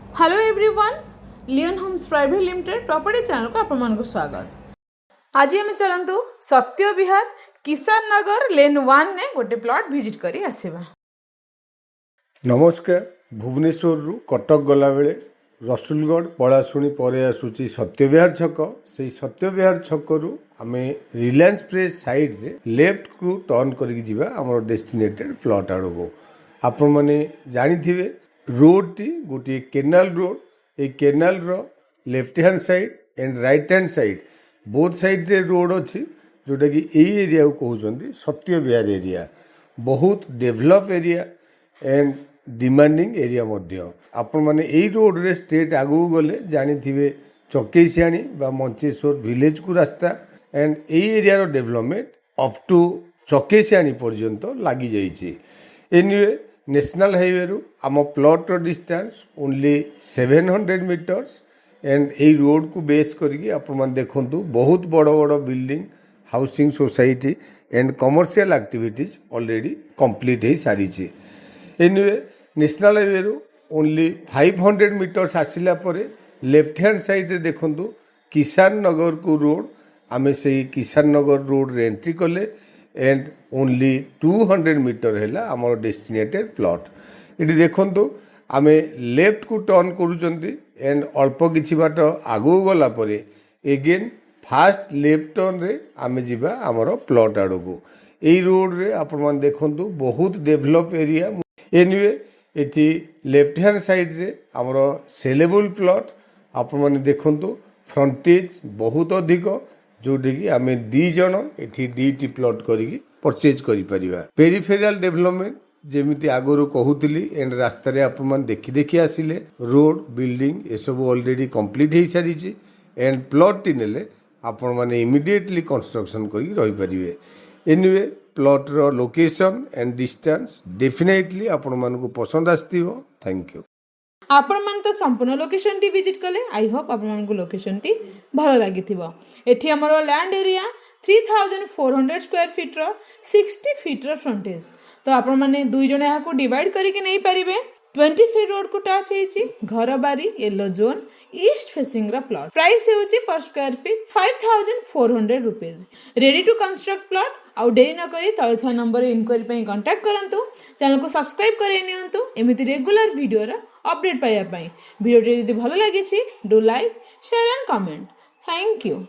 Hello everyone, Leon Homes private limited property channel को आपको स्वागत। आज आम चलतु सत्य विहार किसान नगर लेन 1 ने गोटे प्लॉट विजिट करी आसीबा। नमस्कार। भुवनेश्वर रु कटक गला बेले रसुलगढ़ पलाशुणी पर आसूची सत्यविहार छक। से सत्यविहार छक रु आमे रिलायंस प्रेस साइड रे लेफ्ट को टर्न करिक जिबा हमर डेस्टिनेटेड प्लॉट आड़ को। आपण माने जानिथिबे रोड टी गोटे केनाल रोड। ए केनाल रो left hand side and right hand side both side रे रोड अच्छी, जोटा कि यही एरिया को कहते सत्य विहार एरिया। बहुत develop area and demanding area मध्य। आपण माने एई रोड रे स्ट्रेट आगू गले जानिथिबे चकेसियाणी बा मंचेश्वर विलेज को रास्ता एंड एई एरिया रो डेवलपमेंट अप टू चकेसियाणी पर्यंत लागी जाइछि। एनीवे नेशनल हाईवे रु आम प्लॉट रो डिस्टेंस ओनली 700 मीटर्स एंड ए रोड को बेस करके आपण माने देखंतु बहुत बड़ बड़ building housing society and commercial activities already complete हो सारी। एनीवे नेशनल हाईवे रु ओनली 500 मीटर्स आसिला परे लेफ्ट हैंड साइड रे देखंतु किसान नगर को रोड। आमे से किसान नगर रोड रे एंट्री कले एंड ओनली 200 मीटर है आमर डेस्टिनेटेड प्लॉट। ये देखंतु आमे लेफ्ट को टर्न करूचंती एंड अल्प किछि बाट आगू गला परे एगेन फास्ट लेफ्ट टर्न रे आमे जिबा आमर प्लॉट आड़ को। एई रोड रे आपण मान देखंतु बहुत develop area. Anyway eighty left hand side रे आमर सेलेबल प्लॉट आपण माने देखंतु फ्रंटेज बहुत अधिक, जोटी कि आमे दी जण एठी दीटी प्लॉट करिक परचेज करि परिबा। पेरिफेरियल डेवलपमेंट जेमिति आगरो कहूतिली एंड रास्ता रे आपण मान देखि देखि आसिले रोड बिल्डिंग ए सब ऑलरेडी कंप्लीट हो सारी एंड प्लॉट टी नेले आपण माने इमिडिएटली कंस्ट्रक्शन करि रहि परिबे। एनीवे प्लॉट रो लोकेशन एंड डिस्टेंस डेफिनेटली आपण मानको पसंद आस्तिबो। Thank you. आपण मान तो संपूर्ण लोकेशन टी विजिट कले। आई होप आपण मान को लोकेशन टी भलो लागिथिबो। एठी हमरो लैंड एरिया 3400 स्क्वायर फीट रो 60 फीट रो फ्रंटेज। तो आपण माने दुई जण या को डिवाइड करिके नै परिबे। 20 फीट रोड को टच हेची घर बारी येलो जोन ईस्ट फेसिंग रा प्लॉट। प्राइस हेउची per square feet 5400 rupees. Ready to construct plot. आउ देरी न करी तळे था नंबर इनक्वायरी पई कांटेक्ट करंतु। चैनल को सब्सक्राइब करे नियंतु एमिति रेगुलर वीडियो रा अपडेट पाइबा पई। वीडियो जदि भलो लागिछि do like share and comment. Thank you.